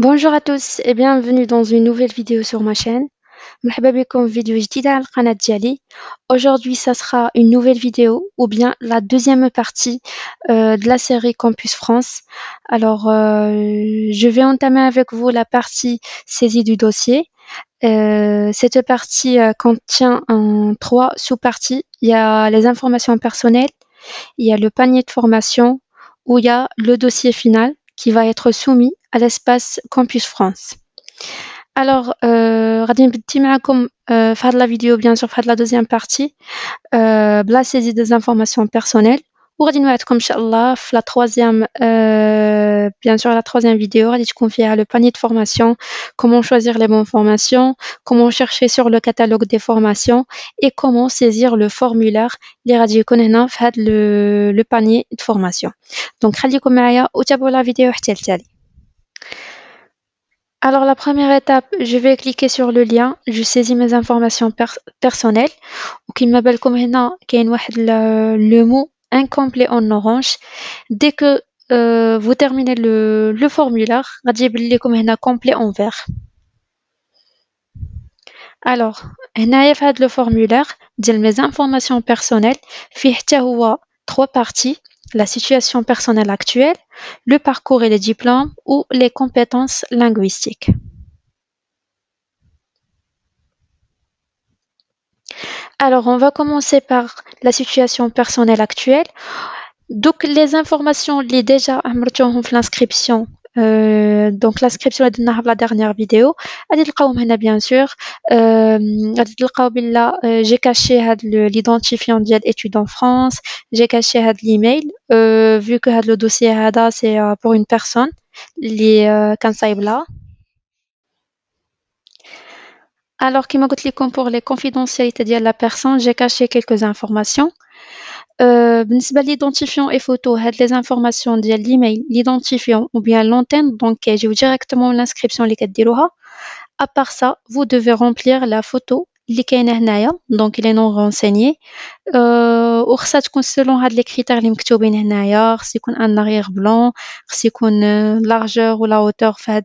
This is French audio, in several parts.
Bonjour à tous et bienvenue dans une nouvelle vidéo sur ma chaîne. مرحبا بكم في فيديو جديد على القناة ديالي. Aujourd'hui, ça sera une nouvelle vidéo ou bien la deuxième partie de la série Campus France. Alors, je vais entamer avec vous la partie saisie du dossier. Cette partie contient trois sous-parties. Il y a les informations personnelles, il y a le panier de formation, où il y a le dossier final qui va être soumis à l'espace Campus France. Alors, غادي نبدي معاكم في هاد la vidéo bien sûr في هاد la deuxième partie بلا saisie des informations personnelles وغادي نوعدكم إن شاء الله في la troisième bien sûr la troisième vidéo غادي تكون فيها le panier de formation, comment choisir les bonnes formations, comment chercher sur le catalogue des formations et comment saisir le formulaire اللي غادي يكون هنا في هاد le panier de formation. Donc خليكم معايا وتابعوا la vidéo حتى التالي. Alors la première étape, je vais cliquer sur le lien, je saisis mes informations personnelles وكما بالكم هنا كاين واحد le mot incomplet en orange. Dès que vous terminez le formulaire غادي يبان لكم هنا complet en vert. Alors هنايا في هاد le formulaire ديال mes informations personnelles فيه حتى هو trois parties: la situation personnelle actuelle, le parcours et les diplômes ou les compétences linguistiques. Alors, on va commencer par la situation personnelle actuelle. Donc, les informations les déjà عمرتوهم في l'inscription. Donc l'inscription est dans la dernière vidéo. غادي تلقاوهم هنا bien sûr. غادي تلقاو بلا j'ai caché هاد l'identifiant ديال études en France, j'ai caché هاد l'email vu que هاد le dossier هذا c'est pour une personne اللي كان صايبلا. Alors كما قلت لكم pour les confidentialités ديال la personne, j'ai caché quelques informations. بالنسبة للidentifiant et photo, هاد les informations ديال l'email, l'identifiant ou bien l'antenne donc كيجيو directement l'inscription اللي كديروها. À part ça, vous devez remplir la photo اللي كاينة هنايا donc les noms renseignés وخصها تكون selon هاد les critères اللي مكتوبين هنايا. خص يكون un arrière blanc, خص يكون largeur ou la hauteur في هاد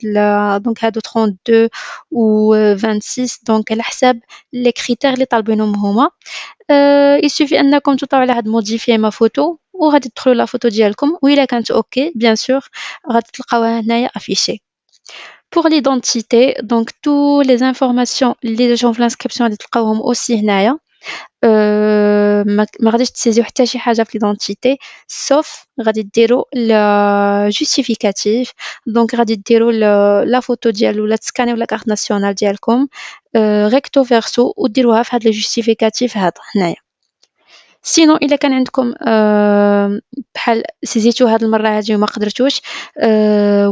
donc هادو 32 و 26 donc على حساب les critères اللي طالبينهم هما. il suffit أنكم تطلعوا على هاد modifier ma photo وغادي تدخلوا لا photo ديالكم وإلا كانت OK bien sûr غادي تلقاوها هنايا affichée. Pour l'identité, donc toutes les informations اللي جاو في l'inscription غادي تلقاوهم aussi هنايا. ما غاديش تسيزيو حتى شي حاجة في l'identité sauf غادي ديروا le justificatif. Donc غادي ديروا la photo ديال ولا تسكانيو la carte nationale ديالكم recto verso وديروها في هاد le justificatif هذا هنايا. sinon إلا كان عندكم بحال سيزيتو هاد المرة هادي وما قدرتوش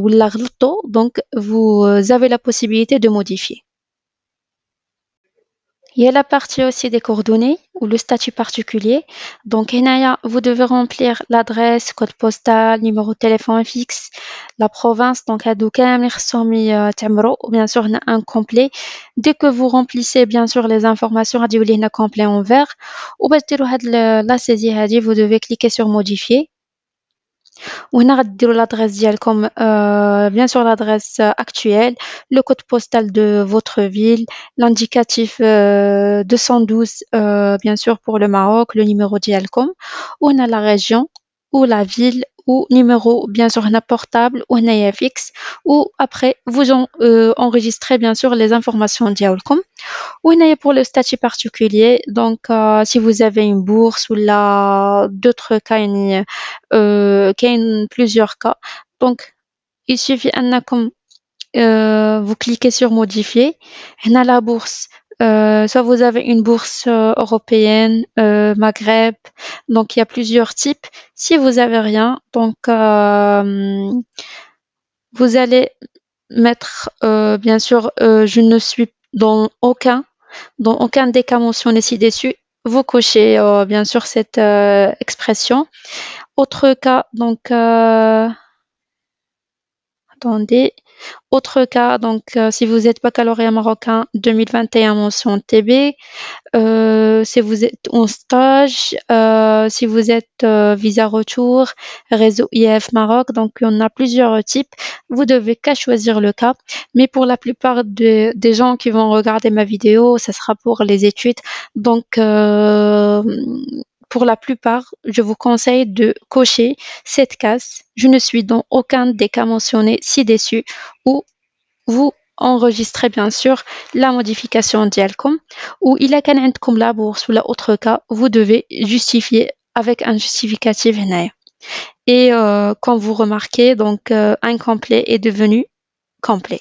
ولا غلطتو donc vous avez la possibilité de modifier. Il y a la partie aussi des coordonnées ou le statut particulier. Donc هنايا vous devez remplir l'adresse, code postal, numéro de téléphone fixe, la province. Donc هادو كاملين خصهم يتعمروا ou bien sûr هنا un complet. Dès que vous remplissez bien sûr les informations غادي يولي هنا complet en vert. وباش ديروا هاد la saisie هادي vous devez cliquer sur modifier. وهنا غديروا l'adresse ديالكم bien sûr l'adresse actuelle, le code postal de votre ville, l'indicatif 212 bien sûr pour le Maroc, le numéro ديالكم وهنا la région ou la ville ou numéro bien sûr هنا portable وهنايا fixe ou après vous enregistrez bien sûr les informations ديالكم. وهنايا pour le statut particulier donc si vous avez une bourse ou là d'autres cas يعني كاين plusieurs cas donc il suffit أنكم vous cliquez sur modifier. هنا la bourse soit vous avez une bourse européenne, Maghreb, donc il y a plusieurs types. Si vous avez rien donc vous allez mettre bien sûr je ne suis dans aucun des cas mentionnés ci-dessus. Vous cochez bien sûr cette expression. Autre cas, donc attendez. Autre cas, donc si vous êtes baccalauréat marocain 2021 mention TB, si vous êtes en stage, si vous êtes visa retour, réseau IF Maroc, donc on a plusieurs types. Vous devez qu'à choisir le cas. Mais pour la plupart des gens qui vont regarder ma vidéo, ça sera pour les études. Donc pour la plupart, je vous conseille de cocher cette case. Je ne suis dans aucun des cas mentionnés ci-dessus où vous enregistrez bien sûr la modification ديالكم ou il a كان عندكم la bourse ou l'autre cas, vous devez justifier avec un justificatif هنايا. Et quand vous remarquez, donc incomplet est devenu complet.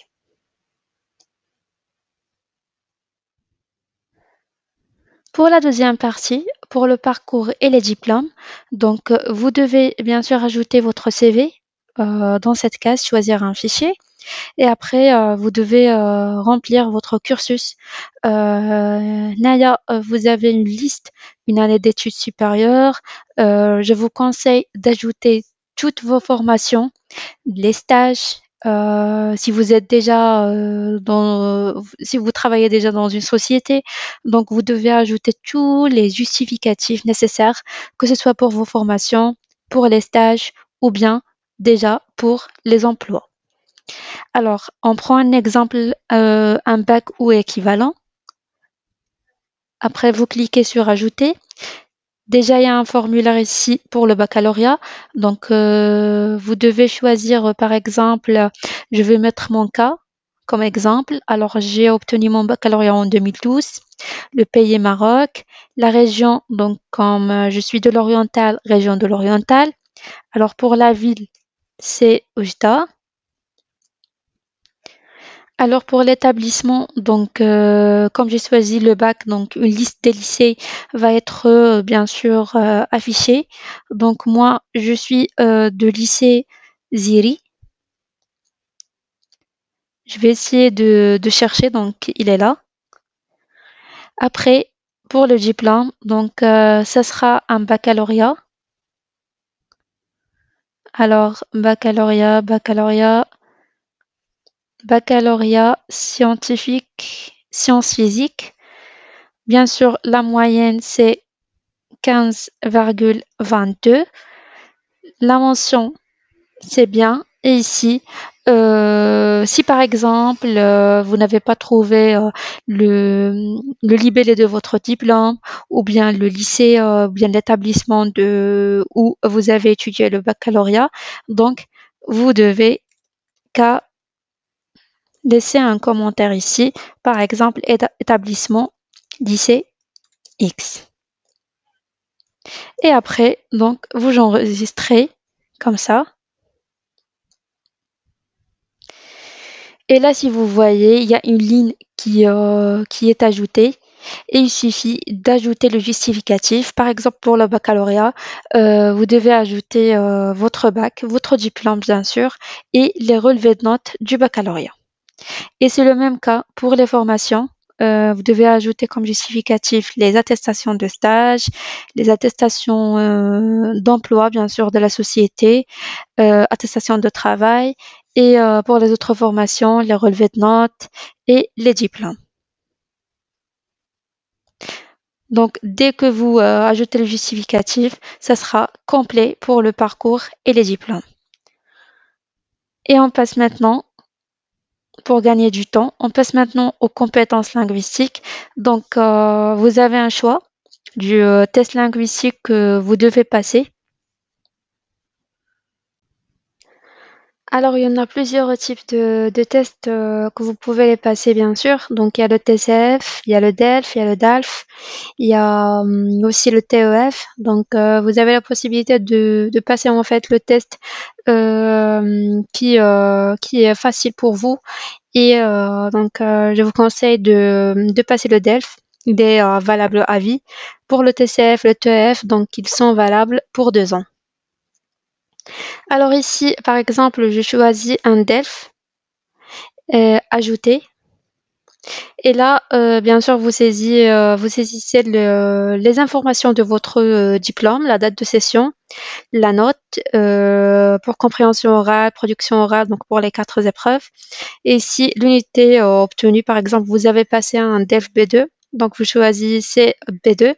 Pour la deuxième partie, pour le parcours et les diplômes, donc vous devez bien sûr ajouter votre CV dans cette case, choisir un fichier. Et après, vous devez remplir votre cursus. Naya, vous avez une liste, une année d'études supérieures. Je vous conseille d'ajouter toutes vos formations, les stages. Si vous êtes déjà si vous travaillez déjà dans une société, donc vous devez ajouter tous les justificatifs nécessaires, que ce soit pour vos formations, pour les stages ou bien déjà pour les emplois. Alors, on prend un exemple, un bac ou équivalent. Après, vous cliquez sur ajouter. Déjà, il y a un formulaire ici pour le baccalauréat. Donc, vous devez choisir, par exemple, je vais mettre mon cas comme exemple. Alors, j'ai obtenu mon baccalauréat en 2012. Le pays est Maroc. La région, donc, comme je suis de l'Oriental, région de l'Oriental. Alors, pour la ville, c'est Oujda. Alors pour l'établissement, donc comme j'ai choisi le bac, donc une liste des lycées va être bien sûr affichée. Donc moi, je suis de lycée Ziri. Je vais essayer de chercher, donc il est là. Après, pour le diplôme, donc ça sera un baccalauréat. Alors baccalauréat scientifique, sciences physiques. Bien sûr, la moyenne c'est 15,22. La mention, c'est bien. Et ici, si par exemple, vous n'avez pas trouvé le libellé de votre diplôme ou bien le lycée, ou bien l'établissement où vous avez étudié le baccalauréat, donc vous devez qu'à laisser un commentaire ici, par exemple, établissement lycée X. Et après, donc, vous enregistrez comme ça. Et là, si vous voyez, il y a une ligne qui est ajoutée. Et il suffit d'ajouter le justificatif. Par exemple, pour le baccalauréat, vous devez ajouter votre bac, votre diplôme bien sûr, et les relevés de notes du baccalauréat. Et c'est le même cas pour les formations. Vous devez ajouter comme justificatif les attestations de stage, les attestations d'emploi, bien sûr, de la société, attestations de travail, et pour les autres formations, les relevés de notes et les diplômes. Donc, dès que vous ajoutez le justificatif, ça sera complet pour le parcours et les diplômes. Et on passe maintenant, pour gagner du temps, on passe maintenant aux compétences linguistiques. Donc, vous avez un choix du test linguistique que vous devez passer. Alors, il y en a plusieurs types de tests que vous pouvez les passer, bien sûr. Donc, il y a le TCF, il y a le DELF, il y a le DALF, il y a aussi le TEF. Donc, vous avez la possibilité de passer en fait le test qui est facile pour vous. Et donc, je vous conseille de passer le DELF. Il est valable à vie. Pour le TCF, le TEF, donc ils sont valables pour 2 ans. Alors ici, par exemple, je choisis un DELF, ajouter. Et là, bien sûr, vous saisissez les informations de votre diplôme, la date de session, la note pour compréhension orale, production orale, donc pour les quatre épreuves. Et si l'unité obtenue, par exemple, vous avez passé un DEF B2, donc vous choisissez B2.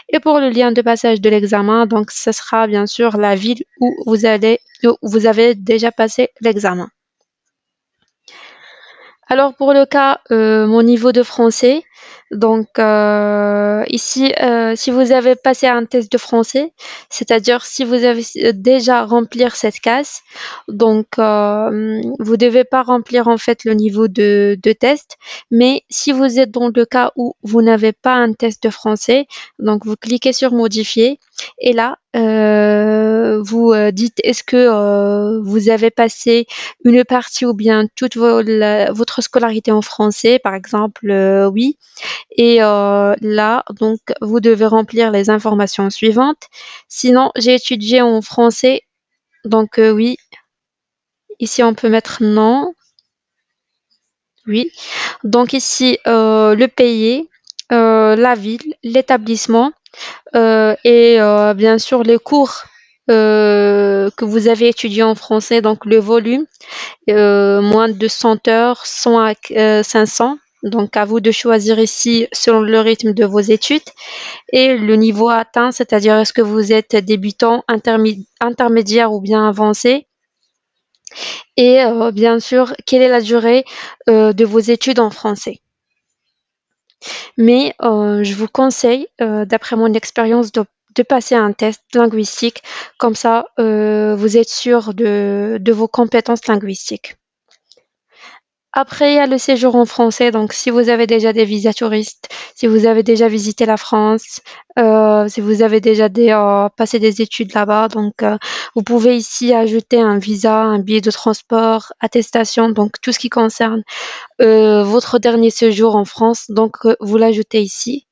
Et pour le lien de passage de l'examen, donc ce sera bien sûr la ville où vous avez déjà passé l'examen. Alors pour le cas, mon niveau de français, donc ici, si vous avez passé un test de français, c'est-à-dire si vous avez déjà remplir cette case, donc vous devez pas remplir en fait le niveau de test, mais si vous êtes dans le cas où vous n'avez pas un test de français, donc vous cliquez sur modifier et là, vous dites est-ce que vous avez passé une partie ou bien toute votre scolarité en français, par exemple, oui. Et là, donc, vous devez remplir les informations suivantes. Sinon, j'ai étudié en français, donc oui. Ici, on peut mettre non, oui. Donc ici, le pays, la ville, l'établissement et bien sûr les cours que vous avez étudiés en français, donc le volume. Moins de 100 heures, 100 à 500. Donc, à vous de choisir ici selon le rythme de vos études et le niveau atteint, c'est-à-dire est-ce que vous êtes débutant, intermédiaire ou bien avancé. Et bien sûr, quelle est la durée de vos études en français. Mais je vous conseille, d'après mon expérience, de passer un test linguistique. Comme ça, vous êtes sûr de vos compétences linguistiques. Après, il y a le séjour en français. Donc, si vous avez déjà des visas touristes, si vous avez déjà visité la France, si vous avez déjà passé des études là-bas, donc vous pouvez ici ajouter un visa, un billet de transport, attestation, donc tout ce qui concerne votre dernier séjour en France. Donc, vous l'ajoutez ici.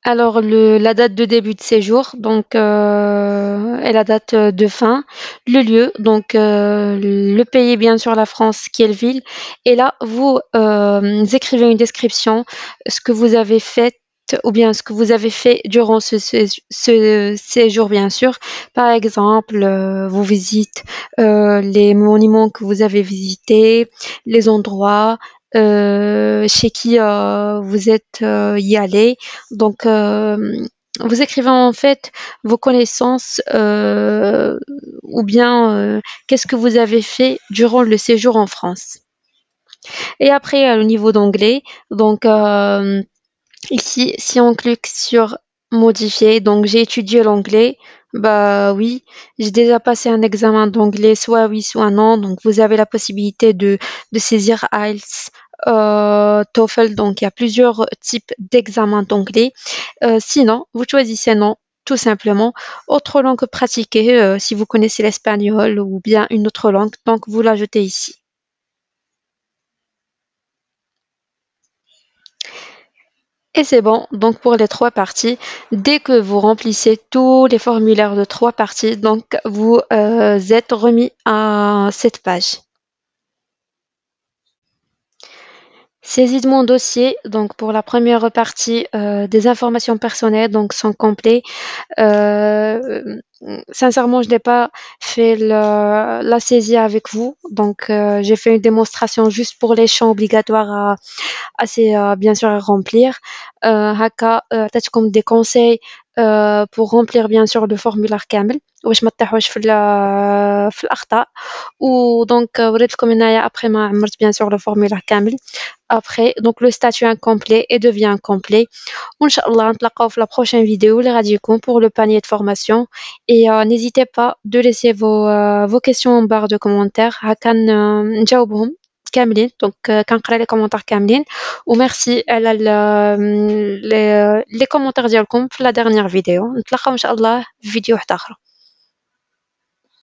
Alors la date de début de séjour, donc et la date de fin, le lieu, donc le pays bien sûr la France, quelle ville, et là vous écrivez une description, ce que vous avez fait ou bien ce que vous avez fait durant ce séjour bien sûr. Par exemple, vos visites, les monuments que vous avez visités, les endroits, chez qui vous êtes y allé. Donc, vous écrivez en fait vos connaissances ou bien qu'est-ce que vous avez fait durant le séjour en France. Et après, le niveau d'anglais. Donc, ici, si on clique sur modifier, donc j'ai étudié l'anglais. Bah oui, j'ai déjà passé un examen d'anglais, soit oui, soit non. Donc, vous avez la possibilité de saisir IELTS, TOEFL. Donc, il y a plusieurs types d'examens d'anglais. Sinon, vous choisissez non, tout simplement. Autre langue pratiquée, si vous connaissez l'espagnol ou bien une autre langue, donc vous l'ajoutez ici. Et c'est bon, donc pour les trois parties, dès que vous remplissez tous les formulaires de trois parties, donc vous êtes remis à cette page. Saisie de mon dossier, donc pour la première partie, des informations personnelles donc sont complets. Sincèrement, je n'ai pas fait la saisie avec vous, donc j'ai fait une démonstration juste pour les champs obligatoires assez bien sûr à remplir. هكا عطيتكم des conseils pour remplir bien sûr le formulaire كامل باش ما تطيحوش في الأخطاء. ودونك وريت لكم هنايا après ما عمرت bien sûr le formulaire كامل. Après, donc le statut incomplet et devient complet. Inch'Allah, نتلاقاو في la prochaine vidéo اللي غادي يكون pour le panier de formation. Et n'hésitez pas de laisser vos questions en barre de commentaires. هكا نجاوبهم كاملين. Donc كنقرا les commentaires كاملين. وميرسي على les commentaires ديالكم في la dernière vidéo. نتلاقاو إن شاء الله في فيديو واحدة أخرى.